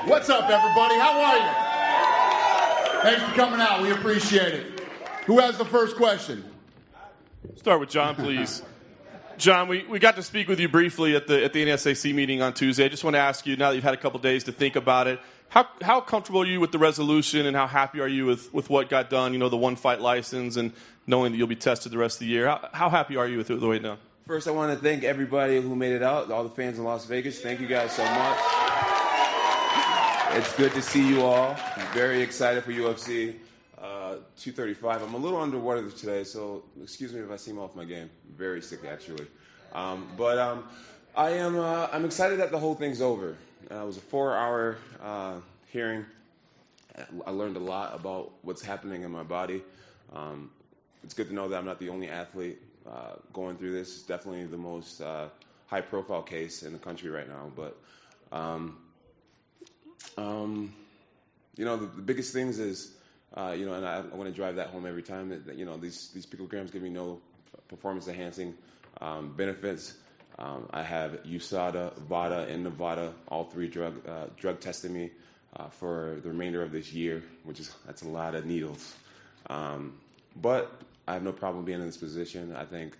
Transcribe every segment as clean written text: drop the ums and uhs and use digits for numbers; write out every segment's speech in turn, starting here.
What's up, everybody? How are you? Thanks for coming out. We appreciate it. Who has the first question? Start with Jon, please. Jon, we got to speak with you briefly at the NSAC meeting on Tuesday. I just want to ask you, now that you've had a couple days to think about it, how comfortable are you with the resolution, and how happy are you with what got done, the one-fight license, and knowing that you'll be tested the rest of the year? How happy are you with it the way it's done? First, I want to thank everybody who made it out, all the fans in Las Vegas. Thank you guys so much. It's good to see you all. I'm very excited for UFC 235. I'm a little underwater today, so excuse me if I seem off my game. I'm very sick, actually. I'm excited that the whole thing's over. It was a 4-hour hearing. I learned a lot about what's happening in my body. It's good to know that I'm not the only athlete going through this. It's definitely the most high-profile case in the country right now. But, the biggest things is, and I want to drive that home every time, that these picograms give me no performance-enhancing benefits. I have USADA, VADA, and Nevada, all three drug testing me for the remainder of this year, that's a lot of needles. But I have no problem being in this position. I think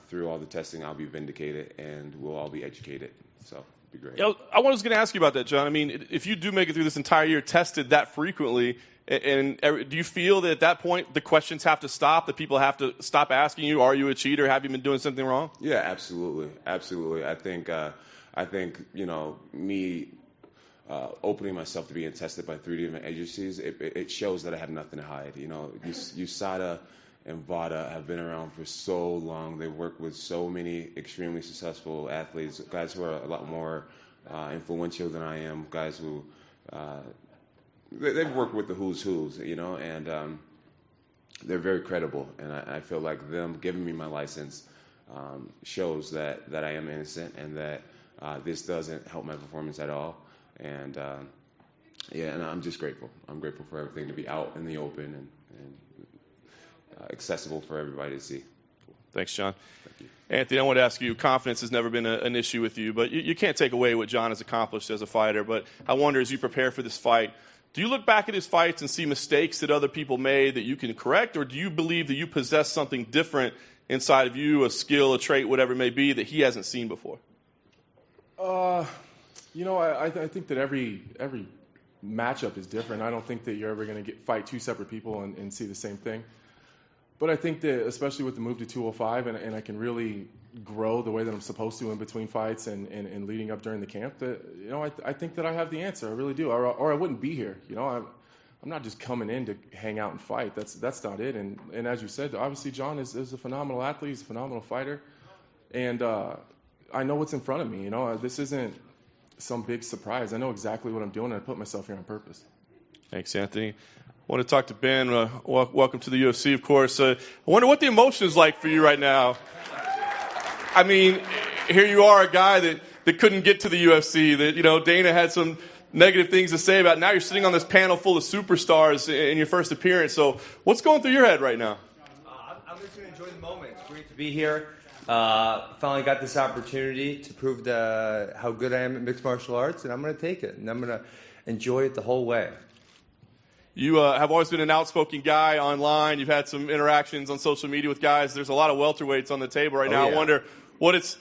through all the testing, I'll be vindicated, and we'll all be educated. So it'll be great. I was going to ask you about that, Jon. I mean, if you do make it through this entire year tested that frequently, and do you feel that at that point the questions have to stop, that people have to stop asking you, are you a cheater? Have you been doing something wrong? Yeah, absolutely. Absolutely. I think me opening myself to being tested by 3 different agencies, it shows that I have nothing to hide. USADA and VADA have been around for so long. They work with so many extremely successful athletes, guys who are a lot more influential than I am, guys who they've worked with the who's, and they're very credible. And I feel like them giving me my license shows that I am innocent, and that this doesn't help my performance at all. And and I'm just grateful. I'm grateful for everything to be out in the open and accessible for everybody to see. Thanks, Jon. Thank you. Anthony, I want to ask you, confidence has never been an issue with you, but you can't take away what Jon has accomplished as a fighter. But I wonder, as you prepare for this fight, do you look back at his fights and see mistakes that other people made that you can correct, or do you believe that you possess something different inside of you, a skill, a trait, whatever it may be, that he hasn't seen before? I think that every matchup is different. I don't think that you're ever going to fight two separate people and see the same thing. But I think that, especially with the move to 205, and I can really grow the way that I'm supposed to in between fights and leading up during the camp, that I think that I have the answer. I really do, or I wouldn't be here. I'm not just coming in to hang out and fight. That's not it. And as you said, obviously Jon is a phenomenal athlete. He's a phenomenal fighter, and I know what's in front of me. This isn't some big surprise. I know exactly what I'm doing, and I put myself here on purpose. Thanks, Anthony. I want to talk to Ben. Welcome to the UFC, of course. I wonder what the emotion is like for you right now. I mean, here you are, a guy that couldn't get to the UFC, that Dana had some negative things to say about. Now you're sitting on this panel full of superstars in your first appearance. So what's going through your head right now? I'm just going to enjoy the moment. It's great to be here. Finally got this opportunity to prove how good I am at mixed martial arts, and I'm going to take it, and I'm going to enjoy it the whole way. You have always been an outspoken guy online. You've had some interactions on social media with guys. There's a lot of welterweights on the table right now. Yeah. I wonder what it's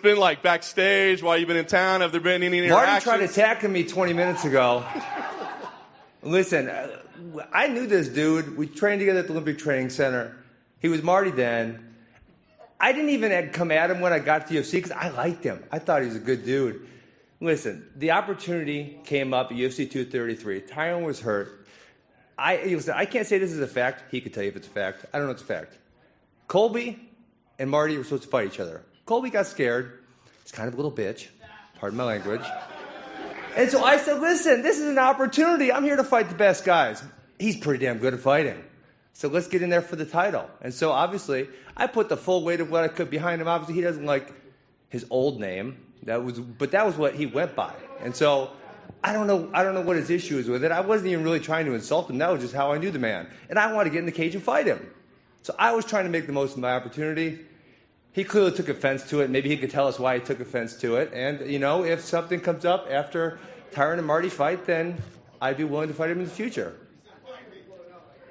been like backstage while you've been in town. Have there been any interactions? Marty tried attacking me 20 minutes ago. Listen, I knew this dude. We trained together at the Olympic Training Center. He was Marty then. I didn't even come at him when I got to the UFC because I liked him. I thought he was a good dude. Listen, the opportunity came up at UFC 233. Tyron was hurt. I can't say this is a fact. He could tell you if it's a fact. I don't know if it's a fact. Colby and Marty were supposed to fight each other. Colby got scared. He's kind of a little bitch. Pardon my language. And so I said, listen, this is an opportunity. I'm here to fight the best guys. He's pretty damn good at fighting. So let's get in there for the title. And so obviously, I put the full weight of what I could behind him. Obviously, he doesn't like his old name. But that was what he went by. And so I don't know what his issue is with it. I wasn't even really trying to insult him. That was just how I knew the man. And I wanted to get in the cage and fight him. So I was trying to make the most of my opportunity. He clearly took offense to it. Maybe he could tell us why he took offense to it. And, if something comes up after Tyron and Marty fight, then I'd be willing to fight him in the future.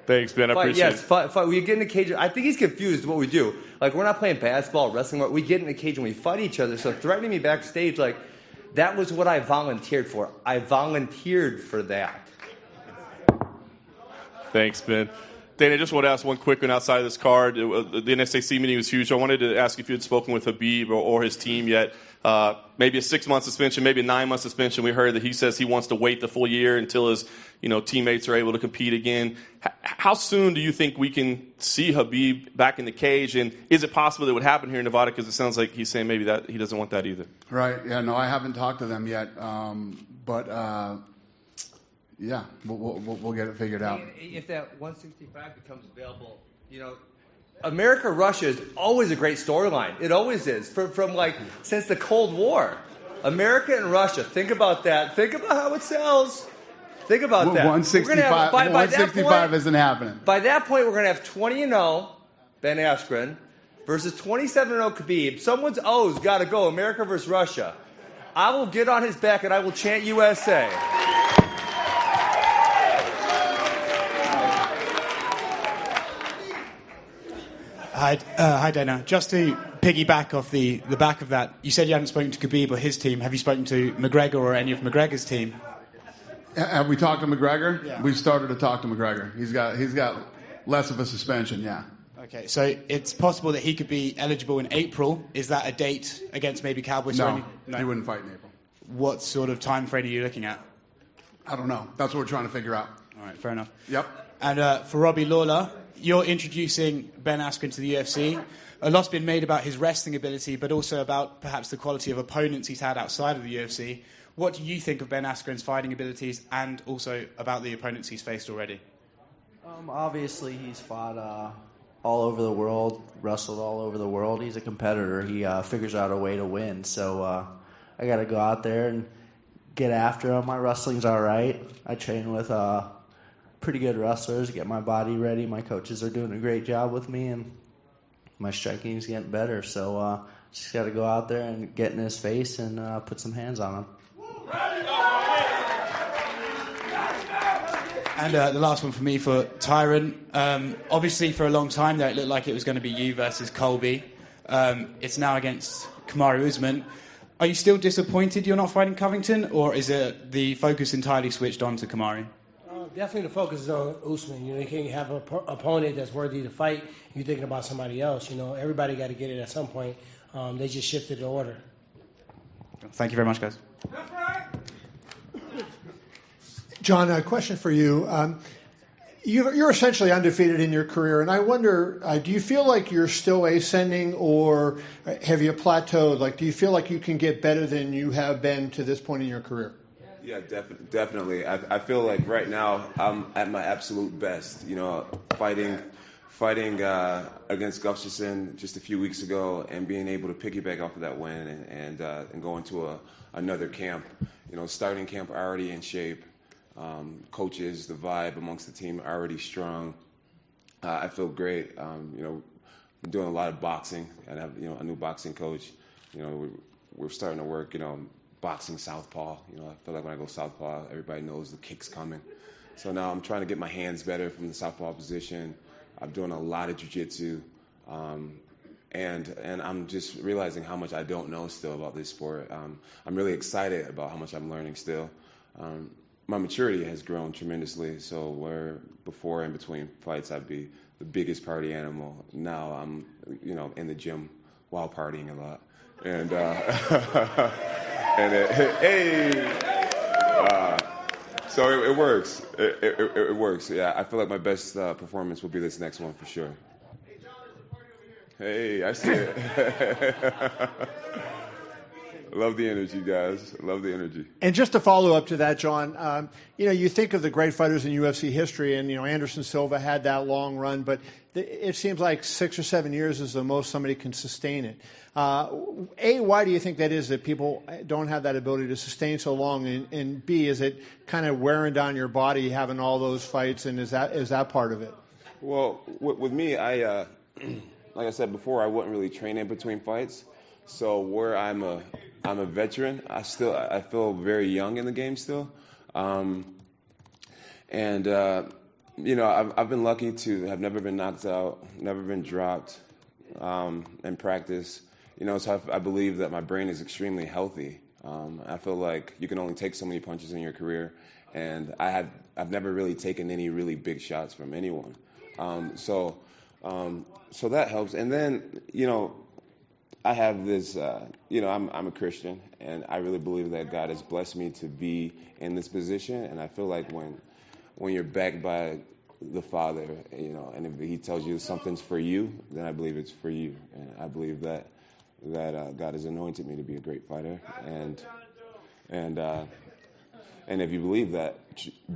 Thanks, Ben. I appreciate it. Yes, fight. We get in the cage. I think he's confused what we do. Like, we're not playing basketball, wrestling. We get in the cage and we fight each other. So threatening me backstage, like, that was what I volunteered for. I volunteered for that. Thanks, Ben. Dana, I just want to ask one quick one outside of this card. The NSAC meeting was huge. I wanted to ask if you had spoken with Khabib or his team yet. Maybe a 6-month suspension, maybe a 9-month suspension. We heard that he says he wants to wait the full year until his teammates are able to compete again. How soon do you think we can see Khabib back in the cage? And is it possible that would happen here in Nevada? Because it sounds like he's saying maybe that he doesn't want that either. Right. Yeah, no, I haven't talked to them yet. Yeah, we'll get it figured out. If that 165 becomes available, America-Russia is always a great storyline. It always is. From since the Cold War. America and Russia. Think about that. Think about how it sells. Think about that. 165, 165 isn't happening. By that point, we're going to have 20-0 Ben Askren versus 27-0 Khabib. Someone's O's got to go. America versus Russia. I will get on his back and I will chant USA. Hi, Dana. Just to piggyback off the back of that, you said you hadn't spoken to Khabib or his team. Have you spoken to McGregor or any of McGregor's team? Have we talked to McGregor? Yeah. We've started to talk to McGregor. He's got less of a suspension, yeah. Okay, so it's possible that he could be eligible in April. Is that a date against maybe Cowboys? No, he wouldn't fight in April. What sort of time frame are you looking at? I don't know. That's what we're trying to figure out. All right, fair enough. Yep. And for Robbie Lawler, you're introducing Ben Askren to the UFC. A lot's been made about his wrestling ability, but also about perhaps the quality of opponents he's had outside of the UFC. What do you think of Ben Askren's fighting abilities and also about the opponents he's faced already? Obviously, he's fought all over the world, wrestled all over the world. He's a competitor. He figures out a way to win. So I got to go out there and get after him. My wrestling's all right. I train with pretty good wrestlers, get my body ready. My coaches are doing a great job with me, and my striking's getting better. So just got to go out there and get in his face and put some hands on him. And the last one for me for Tyron. Obviously, for a long time there, it looked like it was going to be you versus Colby. It's now against Kamaru Usman. Are you still disappointed you're not fighting Covington, or is it the focus entirely switched on to Kamaru? Definitely the focus is on Usman. You can't have an opponent that's worthy to fight. You're thinking about somebody else. Everybody got to get it at some point. They just shifted the order. Thank you very much, guys. Jon, a question for you. You're essentially undefeated in your career, and I wonder, do you feel like you're still ascending, or have you plateaued? Do you feel like you can get better than you have been to this point in your career? Yeah, definitely. I feel like right now I'm at my absolute best. Fighting against Gustafsson just a few weeks ago, and being able to piggyback off of that win and go into another camp. Starting camp already in shape. Coaches, the vibe amongst the team already strong. I feel great. I'm doing a lot of boxing, and I have a new boxing coach. We're starting to work. Boxing southpaw. I feel like when I go southpaw, everybody knows the kick's coming. So now I'm trying to get my hands better from the southpaw position. I'm doing a lot of jiu-jitsu, and I'm just realizing how much I don't know still about this sport. I'm really excited about how much I'm learning still. My maturity has grown tremendously. So where before in between fights I'd be the biggest party animal, now I'm in the gym while partying a lot, and so it works. It works. Yeah, I feel like my best performance will be this next one for sure. Hey, I see it. Love the energy, guys. Love the energy. And just to follow up to that, Jon, you think of the great fighters in UFC history, and Anderson Silva had that long run, but it seems like 6 or 7 years is the most somebody can sustain it. A, why do you think that is, that people don't have that ability to sustain so long? And B, is it kind of wearing down your body having all those fights, and is that part of it? Well, with me, like I said before, I wasn't really training between fights. So where I'm a veteran, I feel very young in the game still. You know, I've been lucky to have never been knocked out, never been dropped in practice. You know, so I believe that my brain is extremely healthy. I feel like you can only take so many punches in your career, and I've never really taken any really big shots from anyone. So that helps. And then, you know, I have this, you know, I'm a Christian, and I really believe that God has blessed me to be in this position. And I feel like when you're backed by the Father, you know, and if He tells you something's for you, then I believe it's for you. And I believe that God has anointed me to be a great fighter. And if you believe that,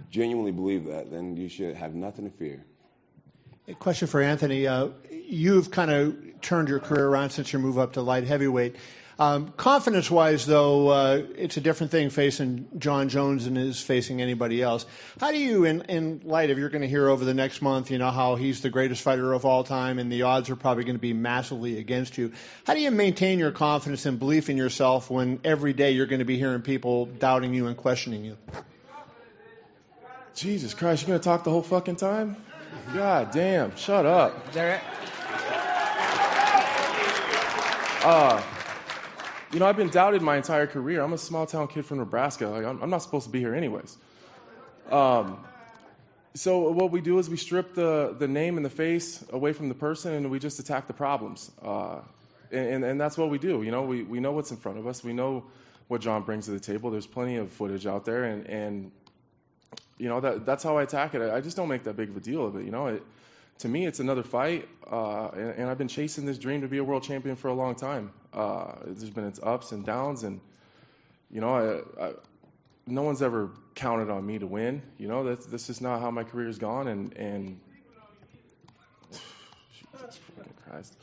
genuinely believe that, then you should have nothing to fear. A question for Anthony. You've kind of turned your career around since your move up to light heavyweight. Confidence-wise, though, it's a different thing facing Jon Jones than is facing anybody else. How do you, in light of you're going to hear over the next month, you know, how he's the greatest fighter of all time and the odds are probably going to be massively against you, how do you maintain your confidence and belief in yourself when every day you're going to be hearing people doubting you and questioning you? Jesus Christ, you're going to talk the whole fucking time? God damn, shut up. You know, I've been doubted my entire career. I'm a small-town kid from Nebraska. Like, I'm not supposed to be here anyways. So what we do is we strip the name and the face away from the person, and we just attack the problems. And that's what we do. You know, we know what's in front of us. We know what Jon brings to the table. There's plenty of footage out there, and you know, that's how I attack it. I just don't make that big of a deal of it. You know, to me, it's another fight, and I've been chasing this dream to be a world champion for a long time. There's been its ups and downs, and you know, no one's ever counted on me to win. You know, this is not how my career's gone, and Jesus fucking Christ.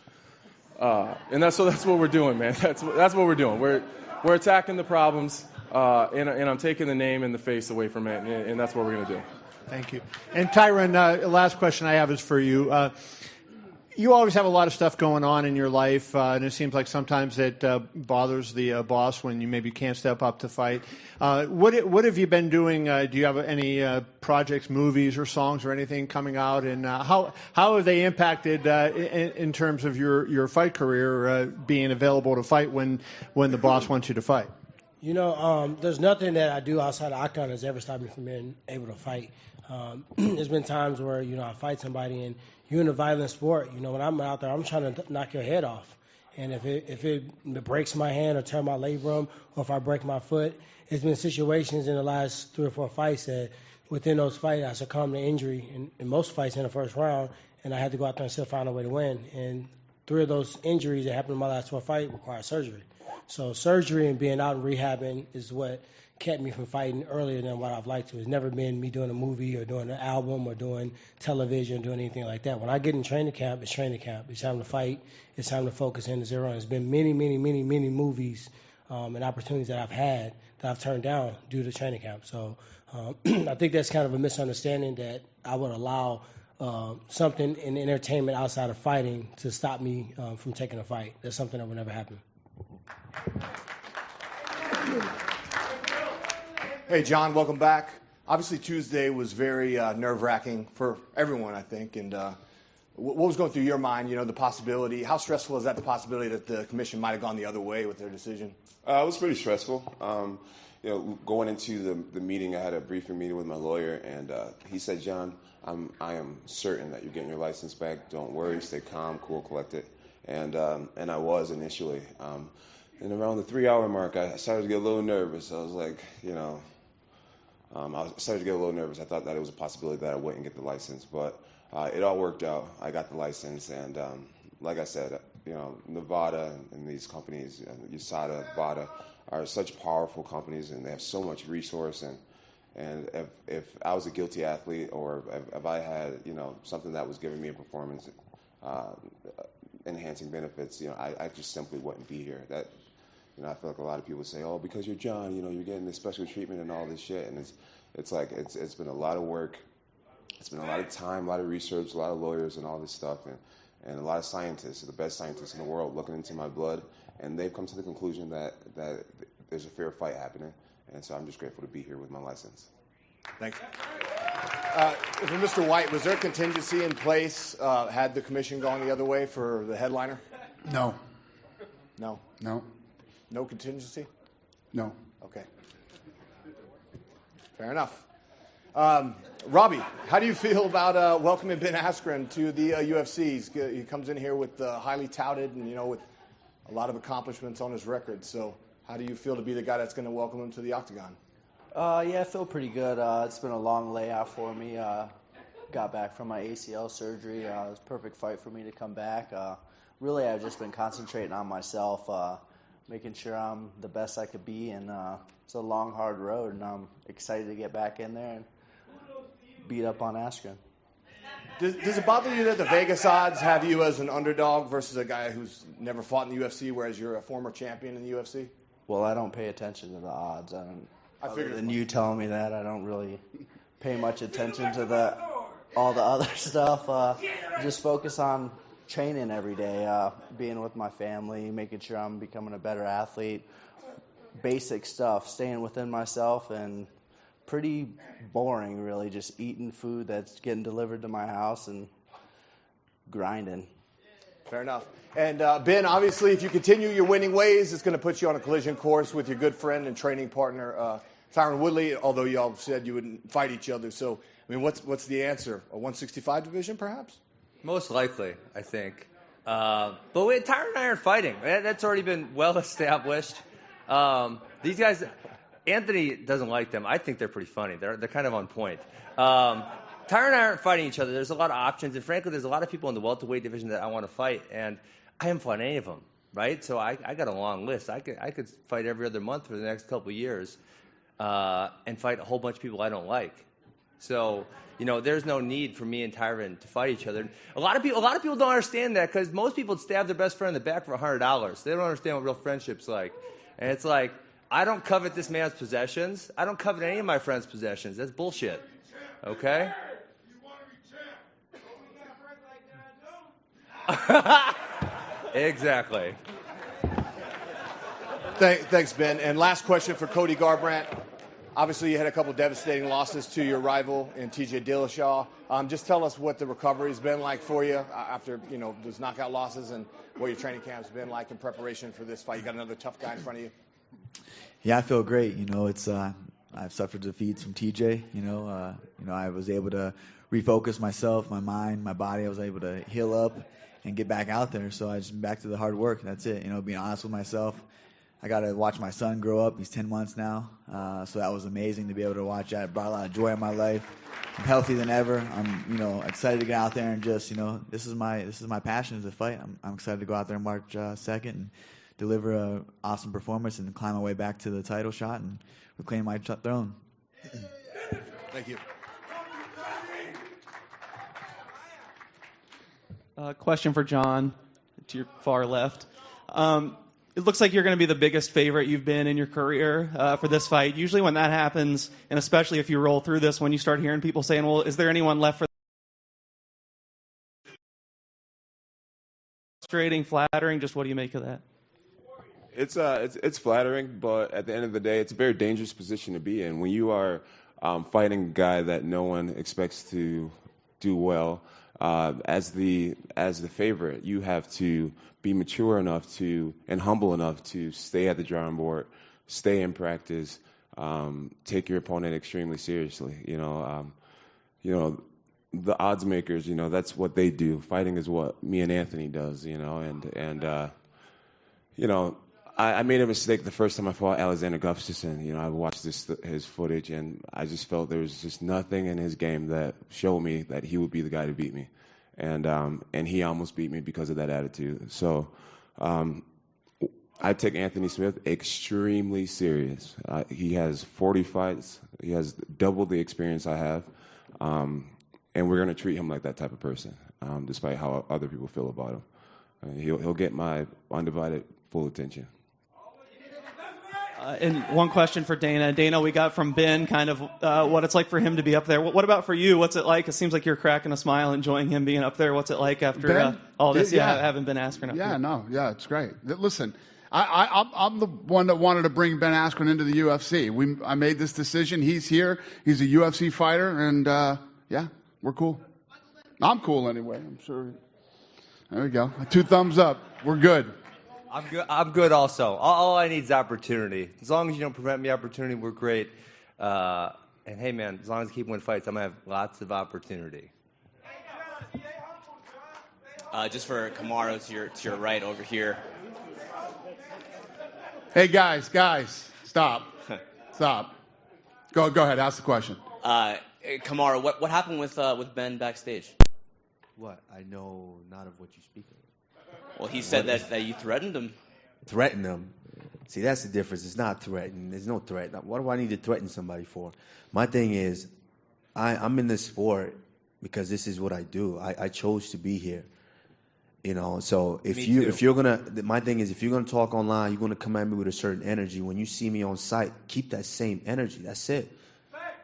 And that's what we're doing, man. That's what we're doing. We're attacking the problems, and I'm taking the name and the face away from it, and that's what we're gonna do. Thank you. And Tyron, last question I have is for you. You always have a lot of stuff going on in your life, and it seems like sometimes it bothers the boss when you maybe can't step up to fight. What have you been doing? Do you have any projects, movies, or songs, or anything coming out? And how have they impacted in terms of your fight career, being available to fight when the boss wants you to fight? You know, there's nothing that I do outside of Octagon that's ever stopped me from being able to fight. There's been times where, you know, I fight somebody and you're in a violent sport. You know, when I'm out there, I'm trying to knock your head off. And if it breaks my hand or tear my labrum, or if I break my foot, it's been situations in the last 3 or 4 fights that within those fights I succumbed to injury in most fights in the first round, and I had to go out there and still find a way to win. And 3 of those injuries that happened in my last 12 fights required surgery. So surgery and being out and rehabbing is what kept me from fighting earlier than what I've liked to. It's never been me doing a movie or doing an album or doing television or doing anything like that. When I get in training camp, it's training camp. It's time to fight. It's time to focus in to zero. And it's been many movies and opportunities that I've had that I've turned down due to training camp. So I think that's kind of a misunderstanding that I would allow something in entertainment outside of fighting to stop me from taking a fight. That's something that would never happen. Hey, Jon, welcome back. Obviously, Tuesday was very nerve-wracking for everyone, I think. And what was going through your mind, you know, the possibility? How stressful is that, the possibility that the commission might have gone the other way with their decision? It was pretty stressful. You know, going into the meeting, I had a briefing meeting with my lawyer, and he said, Jon, I am certain that you're getting your license back. Don't worry, stay calm, cool, collected. And I was initially. And around the 3-hour mark, I started to get a little nervous. I was like, you know, I started to get a little nervous. I thought that it was a possibility that I wouldn't get the license, but it all worked out. I got the license, and like I said, you know, Nevada and these companies, USADA, VADA, are such powerful companies, and they have so much resource. And if I was a guilty athlete, or if I had, you know, something that was giving me a performance enhancing benefits, you know, I just simply wouldn't be here. That, you know, I feel like a lot of people say, oh, because you're Jon, you know, you're getting this special treatment and all this shit. And it's like, it's been a lot of work. It's been a lot of time, a lot of research, a lot of lawyers and all this stuff. and a lot of scientists, the best scientists in the world, looking into my blood, and they've come to the conclusion that there's a fair fight happening, and so I'm just grateful to be here with my license. Thanks. For Mr. White, was there a contingency in place had the commission gone the other way for the headliner? No. No? No. No contingency? No. Okay. Fair enough. Robbie, how do you feel about welcoming Ben Askren to the UFC? He comes in here with highly touted and, with a lot of accomplishments on his record. So how do you feel to be the guy that's going to welcome him to the octagon? Yeah, I feel pretty good. It's been a long layoff for me. Got back from my ACL surgery. It was a perfect fight for me to come back. Really, I've just been concentrating on myself, making sure I'm the best I could be. And it's a long, hard road, and I'm excited to get back in there and beat up on Askren. Does it bother you that the Vegas odds have you as an underdog versus a guy who's never fought in the UFC, whereas you're a former champion in the UFC? Well, I don't pay attention to the odds. I figured. Other than you telling me that, I don't really pay much attention to all the other stuff. Just focus on training every day, being with my family, making sure I'm becoming a better athlete. Basic stuff, staying within myself, and pretty boring, really, just eating food that's getting delivered to my house and grinding. Fair enough. And Ben, obviously, if you continue your winning ways, it's going to put you on a collision course with your good friend and training partner, Tyron Woodley, although you all said you wouldn't fight each other. So, I mean, what's the answer? A 165 division, perhaps? Most likely, I think. But Tyron and I are fighting. That's already been well established. These guys, Anthony doesn't like them. I think they're pretty funny. They're kind of on point. Tyron and I aren't fighting each other. There's a lot of options, and frankly, there's a lot of people in the welterweight division that I want to fight, and I haven't fought any of them, right? So I got a long list. I could fight every other month for the next couple of years and fight a whole bunch of people I don't like. So, there's no need for me and Tyron to fight each other. A lot of people don't understand that because most people stab their best friend in the back for $100. They don't understand what real friendship's like. And it's like, I don't covet this man's possessions. I don't covet any of my friends' possessions. That's bullshit. Okay? Exactly. Thanks, Ben. And last question for Cody Garbrandt. Obviously, you had a couple devastating losses to your rival in TJ Dillashaw. Just tell us what the recovery's been like for you after those knockout losses, and what your training camp's been like in preparation for this fight. You got another tough guy in front of you. Yeah, I feel great. It's I've suffered defeats from TJ. I was able to refocus myself, my mind, my body. I was able to heal up and get back out there. So I just back to the hard work. That's it. Being honest with myself. I got to watch my son grow up. He's 10 months now. So that was amazing to be able to watch that. It brought a lot of joy in my life. I'm healthier than ever. I'm, excited to get out there and just, this is my passion is to fight. I'm excited to go out there and March 2nd and deliver an awesome performance and climb my way back to the title shot and reclaim my throne. Thank you. Question for Jon, to your far left. It looks like you're going to be the biggest favorite you've been in your career for this fight. Usually when that happens, and especially if you roll through this, when you start hearing people saying, well, is there anyone left for frustrating, flattering? Just what do you make of that? It's flattering, but at the end of the day, it's a very dangerous position to be in. When you are fighting a guy that no one expects to do well, as the favorite, you have to be mature enough and humble enough to stay at the drawing board, stay in practice, take your opponent extremely seriously. The odds makers, that's what they do. Fighting is what me and Anthony does, I made a mistake the first time I fought Alexander Gustafsson. I watched his footage, and I just felt there was just nothing in his game that showed me that he would be the guy to beat me. And he almost beat me because of that attitude. So I take Anthony Smith extremely serious. He has 40 fights. He has double the experience I have. And we're going to treat him like that type of person, despite how other people feel about him. He'll get my undivided full attention. And one question for Dana. Dana, we got from Ben kind of what it's like for him to be up there. What about for you? What's it like? It seems like you're cracking a smile, enjoying him being up there. What's it like after all this? Yeah, having been Askren up there. It's great. Listen, I'm the one that wanted to bring Ben Askren into the UFC. I made this decision. He's here. He's a UFC fighter, and we're cool. I'm cool anyway. I'm sure. There we go. 2 thumbs up. We're good. I'm good also. All I need is opportunity. As long as you don't prevent me opportunity, we're great. And hey, man, as long as I keep winning fights, I'm going to have lots of opportunity. Just for Kamaru to your right over here. Hey, guys, stop. Go ahead, ask the question. Kamaru, what happened with Ben backstage? What? I know not of what you speak of. Well, he said that you threatened him. Threaten him? See, that's the difference. It's not threatening. There's no threat. What do I need to threaten somebody for? My thing is, I'm in this sport because this is what I do. I chose to be here. So if you're gonna, my thing is, if you're gonna talk online, you're gonna come at me with a certain energy. When you see me on site, keep that same energy. That's it.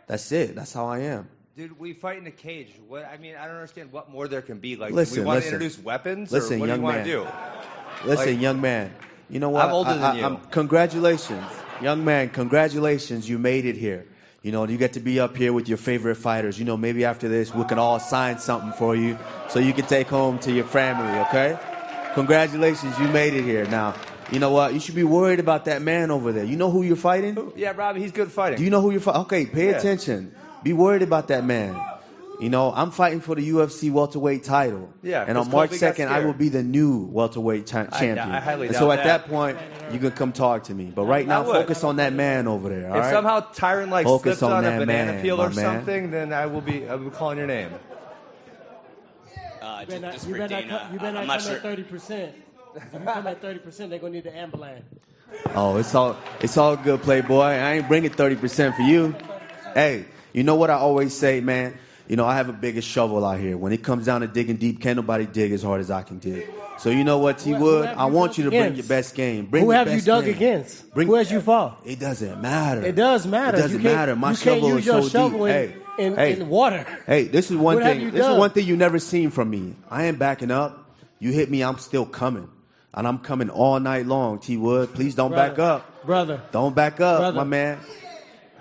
That's how I am. Dude, we fight in a cage. I don't understand what more there can be. Like, listen, do we want to introduce weapons? Listen, or what do you want to do? Listen, young man. You know what? I'm older than you. Congratulations. Young man, congratulations. You made it here. You get to be up here with your favorite fighters. Maybe after this, we can all sign something for you so you can take home to your family, okay? Congratulations, you made it here. Now, you know what? You should be worried about that man over there. You know who you're fighting? Yeah, Robbie, he's good at fighting. Do you know who you're fighting? Okay, pay attention. Be worried about that man. I'm fighting for the UFC welterweight title. Yeah, and on March 2nd, I will be the new welterweight champion. I highly doubt so at that point, you can come talk to me. But right now, focus on that man over there. All if right? somehow Tyron slips on a banana peel or man. something, then I will be calling your name. You better not come at 30%. If you come at 30%, they're gonna need the ambulance. Oh, it's all good, Playboy. I ain't bringing 30% for you. Hey, you know what I always say, man? I have a bigger shovel out here. When it comes down to digging deep, can't nobody dig as hard as I can dig. So you know what, T. Wood? I want you to bring your best game. Who have you dug against? Who has you fought? It doesn't matter. It does matter. It doesn't matter. My shovel is so deep. In water. Hey, this is one thing. This is one thing you never seen from me. I ain't backing up. You hit me, I'm still coming. And I'm coming all night long, T. Wood. Please don't back up. Brother. Don't back up, my man.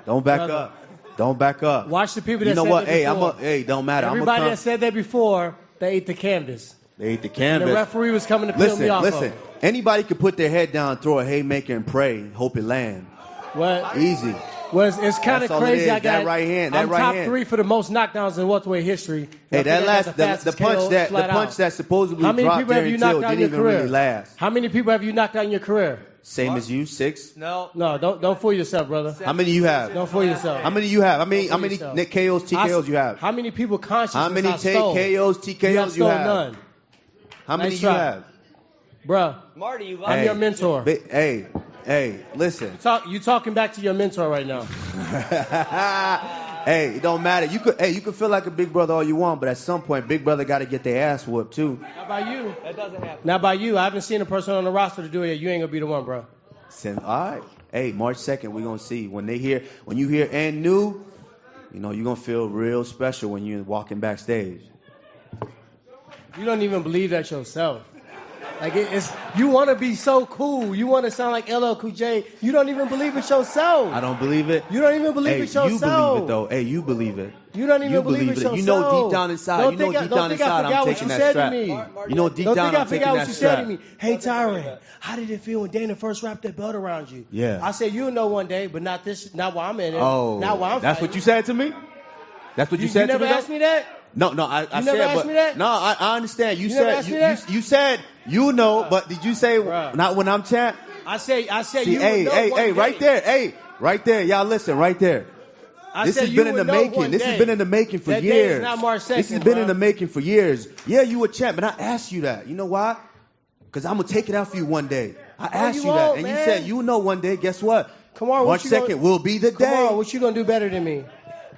Don't back up. Don't back up. Watch the people that said that before. Hey, don't matter. Everybody that said that before, they ate the canvas. They ate the canvas. And the referee was coming to peel me off. Listen, anybody could put their head down, throw a haymaker, and pray, hope it land. What? Easy. Well, it's kind of crazy. I got that right hand. I'm top 3 for the most knockdowns in welterweight history. Hey, the punch that supposedly dropped Darren Till didn't even really last. How many people have you knocked out in your career? Same as you, 6. No, don't fool yourself, brother. How many you have? Don't fool yourself. How many you have? How many KOs, TKOs you have? How many people conscious? How many KOs, TKOs you have? None. How many you have? Bruh, Marty, I'm your mentor. Hey, listen. You talking back to your mentor right now. Hey, it don't matter. You could feel like a big brother all you want, but at some point, big brother got to get their ass whooped too. Not by you. That doesn't happen. Not by you. I haven't seen a person on the roster to do it yet. You ain't gonna be the one, bro. All right. Hey, March 2nd, we're gonna see. When you hear and new, you're gonna feel real special when you're walking backstage. You don't even believe that yourself. Like you want to be so cool. You want to sound like LL Cool J. You don't even believe it yourself. I don't believe it. You don't even believe it yourself. You believe it though. Hey, you believe it. You don't even believe it yourself. You know deep down inside. I'm taking that strap. You know deep down I'm taking that strap. Don't think I forgot what you said to me. Hey, Tyron, how did it feel when Dana first wrapped that belt around you? Yeah. I said you'll know one day, but not while I'm in it. Oh, not while I'm that's fighting. what you said to me? That's what you said to me? You never asked me that? No, I said, never asked me that? No, I understand. You said you know, but did you say not when I'm champ? I say See, you would know one day. right there, y'all listen, right there. This has been in the making. This has been in the making for years. Is not March 2nd, this has been in the making for years. Yeah, you a champ, and I asked you that. You know why? Because I'm gonna take it out for you one day. I asked you that, and you said you know one day. Guess what? Come on, March 2nd will be the day. Come on, what you gonna do better than me?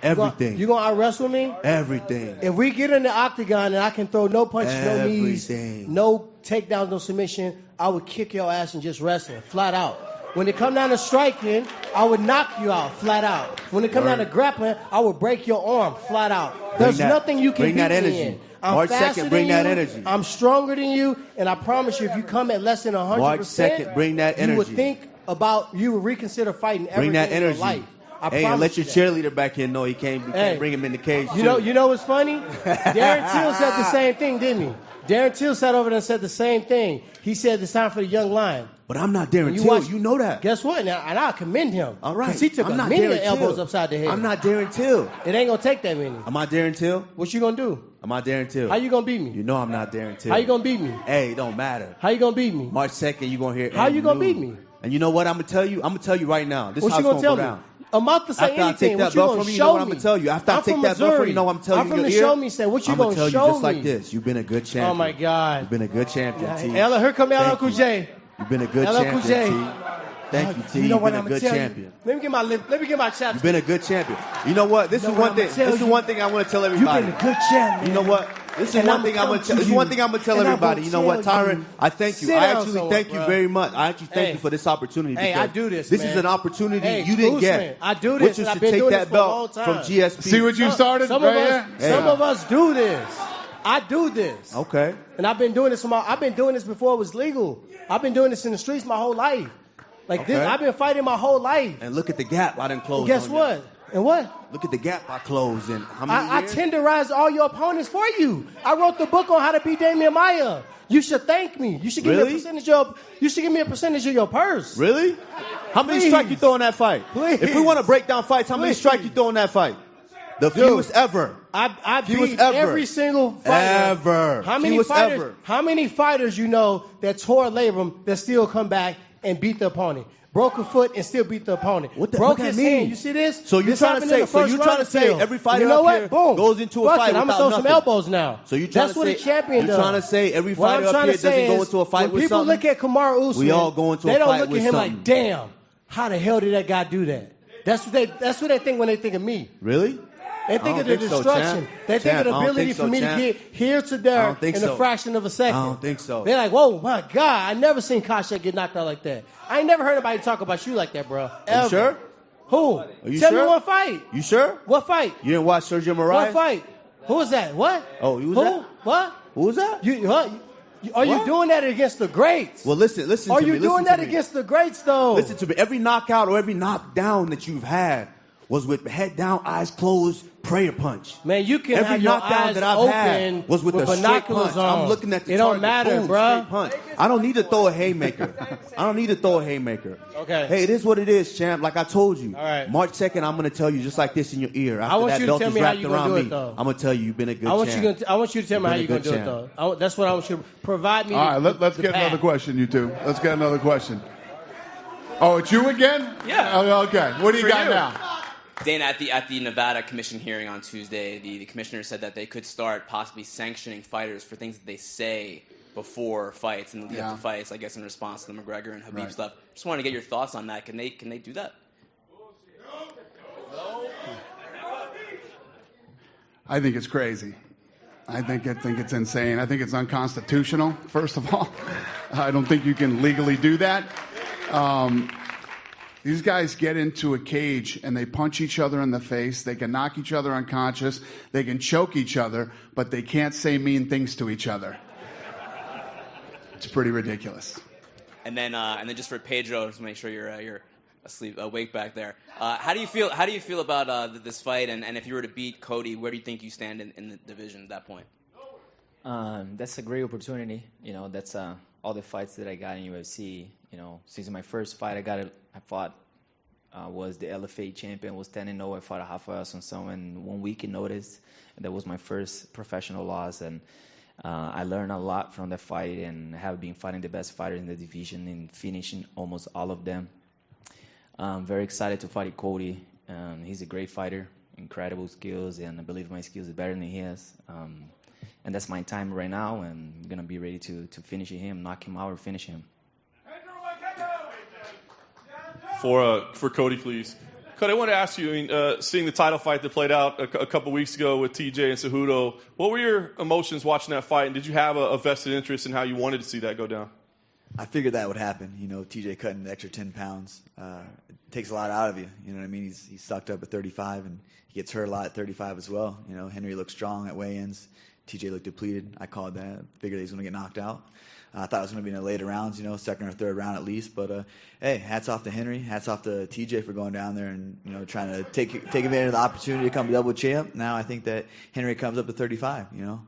Everything. You gonna out-wrestle me? Everything. If we get in the octagon and I can throw no punches, no knees, no takedowns, no submission, I would kick your ass and just wrestle, flat out. When it come down to striking, I would knock you out flat out. When it come down to grappling, I would break your arm flat out. There's nothing you can bring beat that me energy. in. I'm March faster 2nd, bring than that you. energy. I'm stronger than you, and I promise you, if you come at less than 100%, March 2nd, bring that you would energy. think about, you would reconsider fighting Bring everything that in your energy. life. I Hey, promise and let your you cheerleader back here know he can't bring him in the cage. You know what's funny? Darren Till said the same thing, didn't he? Darren Till sat over there and said the same thing. He said it's time for the young lion. But I'm not Darren You Till. watch- you know that. Guess what? Now, and I commend him. All right. 'Cause he took I'm a not many Darren elbows Till. upside the head. I'm not Darren Till. It ain't gonna take that many. Am I Darren Till? What you gonna do? Am I Darren Till? How you gonna beat me? You know I'm not Darren Till. How you gonna beat me? Hey, it don't matter. How you gonna beat me? March 2nd, you gonna hear. How you gonna news. beat me? And you know what I'm gonna tell you? I'm gonna tell you right now. This What is how you it's gonna tell go me? down. I'm about to say After I anything. take that What you belt gonna from you, you show know what I'm me? gonna tell you. After I I'm take from that belt from Missouri. you, you know what I'm telling I'm you from in the your ear? show me say, what you I'm gonna tell you show just like me? this. You've been a good champion. Oh my God. You've been a good champion, T. Ella, here come Thank Uncle you. J. You've been a good Hello, champion, J. T. Thank you, T. You know You've what been a I'm gonna good tell champion. you? Let me get my chapter. You've been a good champion. You know what? This You know is what one thing. I'ma tell This is you? one thing I want to tell everybody. You've been a good champion. You know what? This is And one I'ma thing I'm come gonna tell. to This is you. one thing I'm gonna tell And I'm everybody. gonna You know what, tell Tyron? you. I thank you. Sit I down actually somewhere, thank you bro. very much. I actually thank Hey. you for this opportunity. Hey, because I do this, This man. is an opportunity Hey, you didn't Usman, get. I do this, which is and to I've been take doing that this for a long belt time. from GSP. See what you started Some right of here? us, some of us do this. I do this. Okay. And I've been doing this I've been doing this before it was legal. I've been doing this in the streets my whole life. Like this, Okay. I've been fighting my whole life. And look at the gap I done closed. And guess on what? you. And what? Look at the gap I closed in. How many I years? tenderized all your opponents for you. I wrote the book on how to beat Damian Maia. You should thank me. You should give me Really? a percentage of. You should give me a percentage of your purse. Really? How many Please. strikes you throw in that fight? Please. If we want to break down fights, how many Please. strikes you throw in that fight? The fewest ever. I Fewest beat ever. every single fighter. Ever. How many Fewest fighters? ever. How many fighters you know that tore a labrum that still come back and beat the opponent? Broke a foot and still beat the opponent. What Broke that his mean? hand. You see this? So you're This trying to happened in say? the So first you're trying to round say still. every fighter you know up what? here Boom. goes into a Fuck fight it. I'm without gonna throw some nothing. elbows now. So you're trying That's to what say a champion you're does. trying to say every What I'm fighter up trying here to say doesn't go is, into a fight when with people something? look at Kamaru Usman, We all go into a they don't fight look with at him something. like, damn, how the hell did that guy do that? That's what they think when they think of me. Really? They think I of the don't think so, destruction. champ. They think Champ, of the I don't ability think for so, me champ. to get here to I there don't think in so. a fraction of a second. I don't think so. They're like, whoa, my God, I never seen Kasha get knocked out like that. I ain't never heard anybody talk about you like that, bro. Are Ever. you sure? Who? Are you Tell sure? me what fight. You sure? What fight? You didn't watch Sergio Moraes? What fight? Who was that? What? Oh, who was Who? that? What? Who was that? Are you What? doing that against the greats? Well, listen Are to me. you doing listen that to me. against the greats, though? Listen to me. Every knockout or every knockdown that you've had was with head down, eyes closed, prayer punch. Man, you can Every have your knockdown eyes that I've open had was with a straight binoculars punch. on. I'm looking at the It target. don't matter, Boom, bruh. straight punch. I don't need to throw a haymaker. I don't need to throw a haymaker. Okay. Hey, it is what it is, champ. Like I told you. All right. March 2nd, I'm going to tell you just like this in your ear. After want that you to belt tell is me how wrapped you gonna around do me, it, though. I'm going to tell you you've been a good I want champ. you to tell me how you're going to do it, though. That's what I want you to provide me. All right, let's the get path. another question, you two. Let's get another question. Oh, it's you again? Yeah. Oh, okay. What do you For got you. now? Dana, at the Nevada Commission hearing on Tuesday, the commissioner said that they could start possibly sanctioning fighters for things that they say before fights and lead up to fights, I guess in response to the McGregor and Khabib stuff. Just wanted to get your thoughts on that. Can they do that? I think it's crazy. I think it's insane. I think it's unconstitutional, first of all. I don't think you can legally do that. These guys get into a cage and they punch each other in the face. They can knock each other unconscious. They can choke each other, but they can't say mean things to each other. It's pretty ridiculous. And then just for Pedro, just to make sure you're awake back there. How do you feel about this fight? And if you were to beat Cody, where do you think you stand in the division at that point? That's a great opportunity. You know, that's all the fights that I got in UFC. You know, since my first fight I fought was the LFA champion, was 10-0. I fought a Rafael Assunção in 1 week in notice. That was my first professional loss, and I learned a lot from that fight, and have been fighting the best fighters in the division and finishing almost all of them. I'm very excited to fight Cody. He's a great fighter, incredible skills, and I believe my skills are better than his. And that's my time right now, and I'm going to be ready to finish him, knock him out, or finish him. For Cody, please. Cody, I want to ask you, seeing the title fight that played out a couple weeks ago with TJ and Cejudo, what were your emotions watching that fight, and did you have a vested interest in how you wanted to see that go down? I figured that would happen. You know, TJ cutting the extra 10 pounds it takes a lot out of you. You know what I mean? He's sucked up at 35, and he gets hurt a lot at 35 as well. You know, Henry looked strong at weigh-ins. TJ looked depleted. I called that. Figured he was going to get knocked out. I thought it was going to be in the later rounds, you know, second or third round at least. But, hey, hats off to Henry. Hats off to TJ for going down there and, you know, trying to take advantage of the opportunity to come double champ. Now I think that Henry comes up to 35, you know.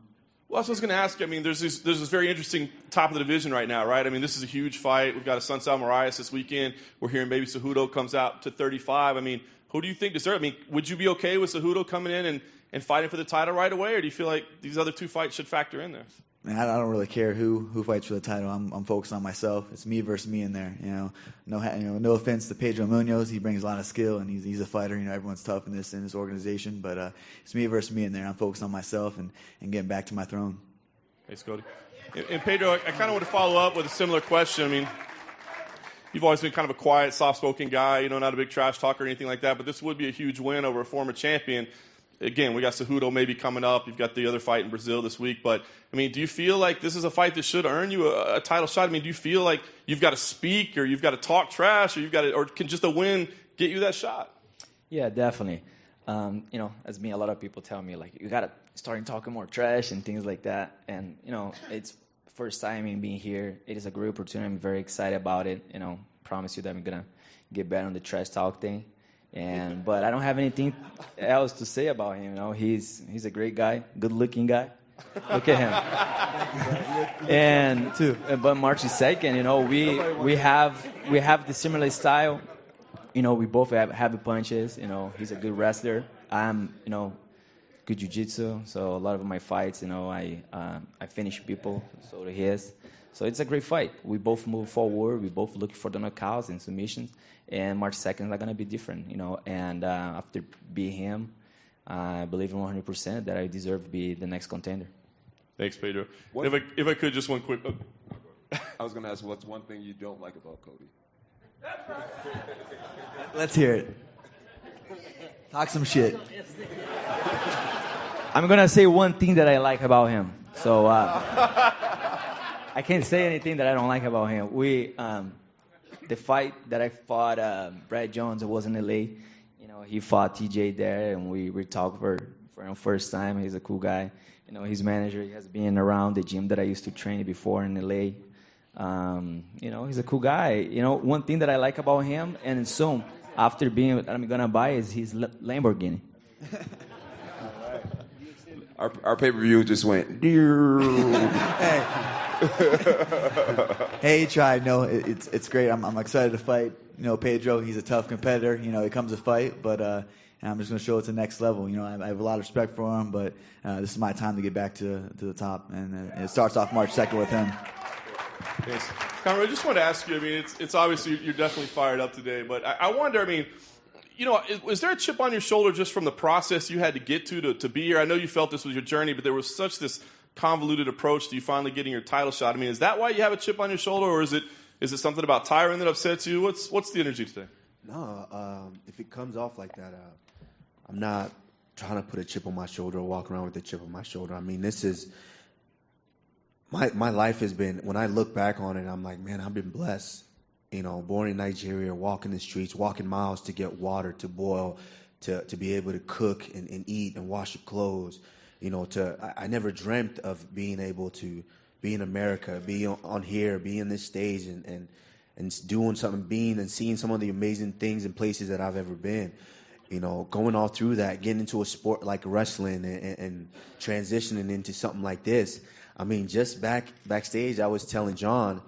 Well, that's what I was going to ask you. I mean, there's this very interesting top of the division right now, right? I mean, this is a huge fight. We've got a Sunsal Moraes this weekend. We're hearing maybe Cejudo comes out to 35. I mean, who do you think deserves? I mean, would you be okay with Cejudo coming in and fighting for the title right away, or do you feel like these other two fights should factor in there? Man, I don't really care who fights for the title. I'm focused on myself. It's me versus me in there. You know, no offense to Pedro Munhoz. He brings a lot of skill, and he's a fighter. You know, everyone's tough in this organization, but it's me versus me in there. I'm focused on myself and getting back to my throne. Thanks, Cody. And Pedro, I kind of want to follow up with a similar question. I mean, you've always been kind of a quiet, soft-spoken guy. You know, not a big trash talker or anything like that. But this would be a huge win over a former champion. Again, we got Cejudo maybe coming up. You've got the other fight in Brazil this week. But, I mean, do you feel like this is a fight that should earn you a title shot? I mean, do you feel like you've got to speak or you've got to talk trash or can just a win get you that shot? Yeah, definitely. You know, as me, a lot of people tell me, like, you got to start talking more trash and things like that. And, you know, it's first time in being here. It is a great opportunity. I'm very excited about it. You know, promise you that I'm going to get better on the trash talk thing. But I don't have anything else to say about him. You know, he's a great guy, good-looking guy. Look at him. But March 2nd, you know, we have the similar style. You know, we both have heavy punches. You know, he's a good wrestler. I'm, you know, good jiu-jitsu. So a lot of my fights, you know, I finish people. So do his. So it's a great fight. We both move forward. We both look for the knockouts and submissions. And March 2nd is going to be different, you know. And after being him, I believe 100% that I deserve to be the next contender. Thanks, Pedro. If I could, just one quick. I was going to ask, what's one thing you don't like about Cody? Let's hear it. Talk some shit. I'm going to say one thing that I like about him. So I can't say anything that I don't like about him. The fight that I fought Brad Jones, it was in LA. You know, he fought TJ there, and we talked for the first time. He's a cool guy. You know, his manager, he has been around the gym that I used to train before in LA. You know, he's a cool guy. You know, one thing that I like about him, and soon after being, I'm gonna buy is his Lamborghini. Our pay-per-view just went. Hey, he tried. No, it's great. I'm excited to fight. You know, Pedro, he's a tough competitor. You know, he comes to fight, but I'm just going to show it to the next level. You know, I have a lot of respect for him, but this is my time to get back to the top, and it starts off March 2nd with him. Yes. Kamaru, I just want to ask you, I mean, it's obviously you're definitely fired up today, but I wonder, I mean, you know, is there a chip on your shoulder just from the process you had to get to be here? I know you felt this was your journey, but there was such this convoluted approach to you finally getting your title shot. I mean, is that why you have a chip on your shoulder, or is it something about Tyron that upsets you? What's the energy today? No, if it comes off like that, I'm not trying to put a chip on my shoulder or walk around with a chip on my shoulder. I mean, this is my life has been, when I look back on it, I'm like, man, I've been blessed. You know, born in Nigeria, walking the streets, walking miles to get water, to boil, to be able to cook and eat and wash your clothes. You know, I never dreamt of being able to be in America, be on here, be in this stage and doing something, being and seeing some of the amazing things and places that I've ever been. You know, going all through that, getting into a sport like wrestling and transitioning into something like this. I mean, just backstage, I was telling Jon,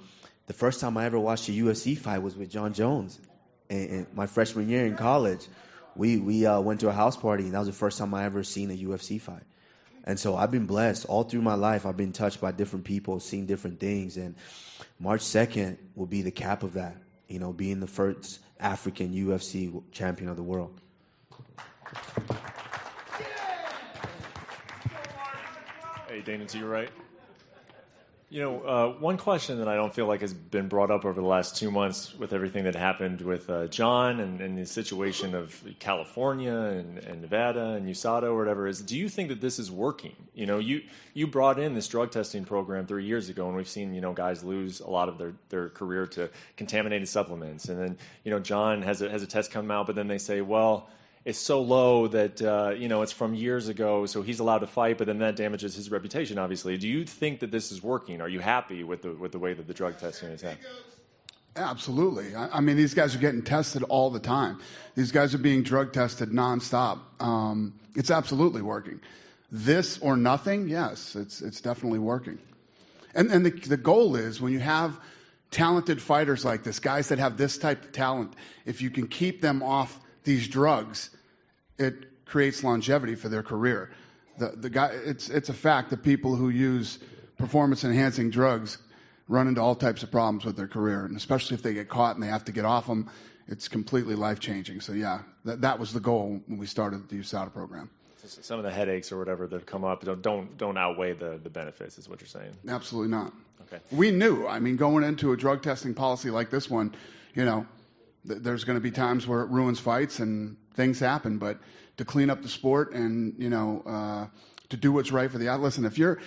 the first time I ever watched a UFC fight was with Jon Jones. And my freshman year in college, we went to a house party, and that was the first time I ever seen a UFC fight. And so I've been blessed. All through my life, I've been touched by different people, seen different things. And March 2nd will be the cap of that, you know, being the first African UFC champion of the world. Hey, Dana, to your right. One question that I don't feel like has been brought up over the last 2 months with everything that happened with Jon and the situation of California and Nevada and USADA or whatever is, do you think that this is working? You brought in this drug testing program 3 years ago, and we've seen, guys lose a lot of their career to contaminated supplements. And then, Jon has a test come out, but then they say, well, it's so low that, it's from years ago, so he's allowed to fight, but then that damages his reputation, obviously. Do you think that this is working? Are you happy with the way that the drug testing is happening? Absolutely. I mean, these guys are getting tested all the time. These guys are being drug tested nonstop. It's absolutely working. This or nothing, yes, it's definitely working. And the goal is when you have talented fighters like this, guys that have this type of talent, if you can keep them off these drugs, it creates longevity for their career. The guy, it's a fact that people who use performance-enhancing drugs run into all types of problems with their career, and especially if they get caught and they have to get off them, it's completely life-changing. So yeah, that was the goal when we started the USADA program. So some of the headaches or whatever that come up don't outweigh the benefits, is what you're saying? Absolutely not. Okay. We knew. I mean, going into a drug testing policy like this one, there's going to be times where it ruins fights and things happen, but to clean up the sport and, to do what's right for the athlete. Listen, if you're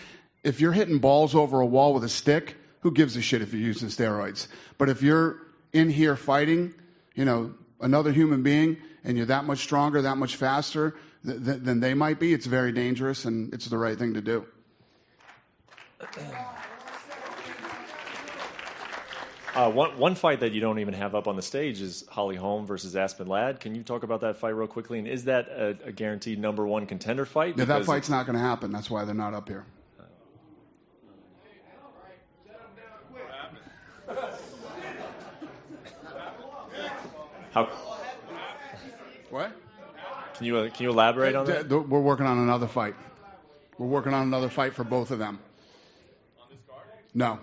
hitting balls over a wall with a stick, who gives a shit if you're using steroids? But if you're in here fighting, another human being, and you're that much stronger, that much faster than they might be, it's very dangerous, and it's the right thing to do. One fight that you don't even have up on the stage is Holm versus Aspen Ladd. Can you talk about that fight real quickly? And is that a guaranteed number one contender fight? Yeah, that fight's not going to happen. That's why they're not up here. What? Can you elaborate on that? We're working on another fight. We're working on another fight for both of them. On this card? No.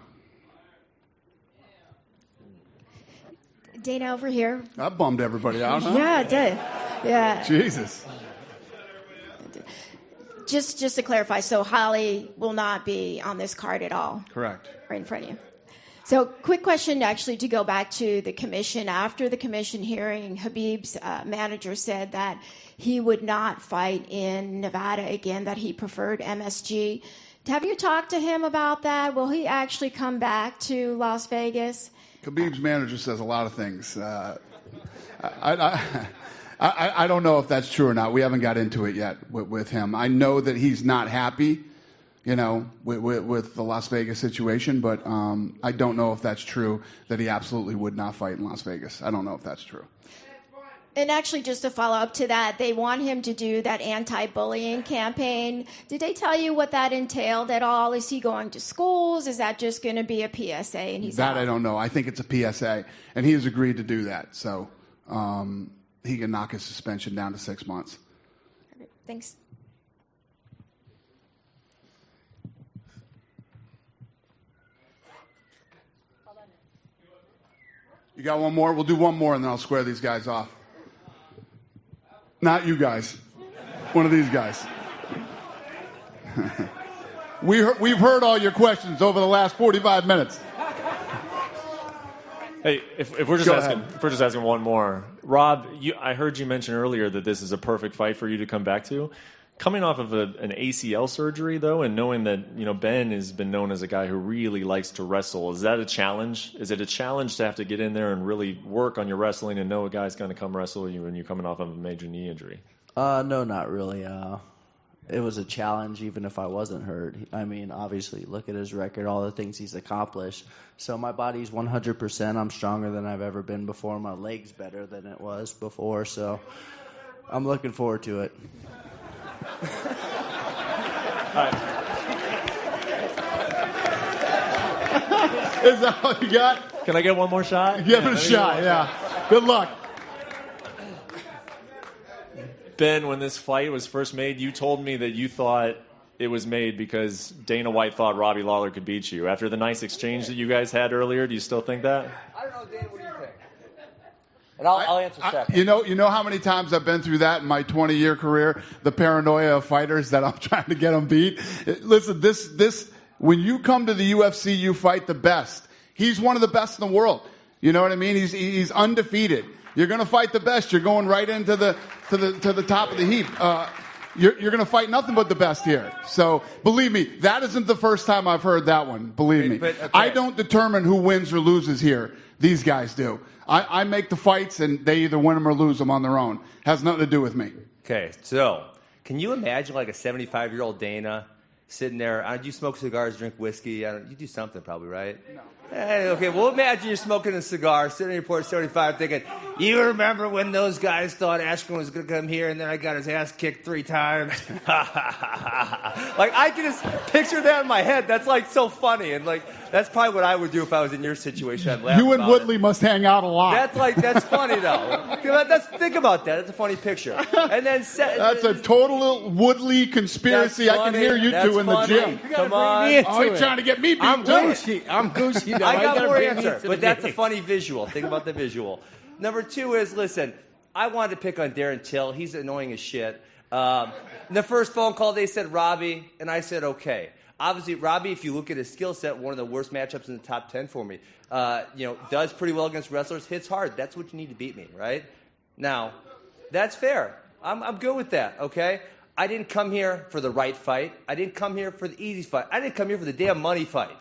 Dana over here. That bummed everybody out, huh? Yeah, it did. Yeah. Jesus. Just to clarify, so Holly will not be on this card at all. Correct. Right in front of you. So quick question, actually, to go back to the commission. After the commission hearing, Khabib's manager said that he would not fight in Nevada again, that he preferred MSG. Have you talked to him about that? Will he actually come back to Las Vegas? Khabib's manager says a lot of things. I don't know if that's true or not. We haven't got into it yet with him. I know that he's not happy, with the Las Vegas situation, but I don't know if that's true, that he absolutely would not fight in Las Vegas. I don't know if that's true. And actually, just to follow up to that, they want him to do that anti-bullying campaign. Did they tell you what that entailed at all? Is he going to schools? Is that just going to be a PSA? And he's that out? I don't know. I think it's a PSA, and he has agreed to do that. So he can knock his suspension down to 6 months. Okay, thanks. You got one more? We'll do one more, and then I'll square these guys off. Not you guys. One of these guys. We've heard all your questions over the last 45 minutes. Hey, if we're just asking one more, Rob, I heard you mention earlier that this is a perfect fight for you to come back to. Coming off of an ACL surgery, though, and knowing that Ben has been known as a guy who really likes to wrestle, is that a challenge? Is it a challenge to have to get in there and really work on your wrestling and know a guy's going to come wrestle you when you're coming off of a major knee injury? No, not really. It was a challenge even if I wasn't hurt. I mean, obviously, look at his record, all the things he's accomplished. So my body's 100%. I'm stronger than I've ever been before. My leg's better than it was before. So I'm looking forward to it. All right. Is that all you got? Can I get one more shot? Give it a shot, yeah. Good luck. Ben, when this fight was first made, you told me that you thought it was made because Dana White thought Robbie Lawler could beat you. After the nice exchange that you guys had earlier, do you still think that? I don't know, Dana, what do you think? And I'll answer second. You know how many times I've been through that in my 20-year career, the paranoia of fighters that I'm trying to get them beat? Listen, this When you come to the UFC, you fight the best. He's one of the best in the world. You know what I mean? He's undefeated. You're going to fight the best. You're going right into the top of the heap. You're going to fight nothing but the best here. So believe me, that isn't the first time I've heard that one. Believe me. But, okay. I don't determine who wins or loses here. These guys do. I make the fights, and they either win them or lose them on their own. Has nothing to do with me. Okay, so can you imagine like a 75-year-old Dana sitting there? Do you smoke cigars, drink whiskey? You do something probably, right? No. Hey, okay, well, imagine you're smoking a cigar, sitting in your port 75 thinking, you remember when those guys thought Askren was going to come here and then I got his ass kicked 3 times? Like, I can just picture that in my head. That's, like, so funny. And, like, that's probably what I would do if I was in your situation. I'd laugh You and about Woodley must hang out a lot. That's funny, though. Think about that. That's a funny picture. And then that's a total Woodley conspiracy. I can hear you two in the gym. Come on. Oh, you're trying to get me beat. I'm Gucci. I got more answer, but that's a funny visual. Think about the visual. Number 2 is, listen, I wanted to pick on Darren Till. He's annoying as shit. The first phone call, they said Robbie, and I said okay. Obviously, Robbie, if you look at his skill set, one of the worst matchups in the top 10 for me. Does pretty well against wrestlers, hits hard. That's what you need to beat me, right? Now, that's fair. I'm good with that, okay? I didn't come here for the right fight. I didn't come here for the easy fight. I didn't come here for the damn money fight.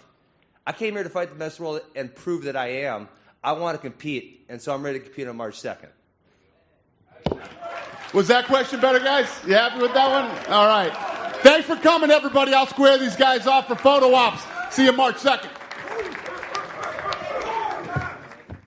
I came here to fight the best world and prove that I am. I want to compete, and so I'm ready to compete on March 2nd. Was that question better, guys? You happy with that one? All right. Thanks for coming, everybody. I'll square these guys off for photo ops. See you March 2nd.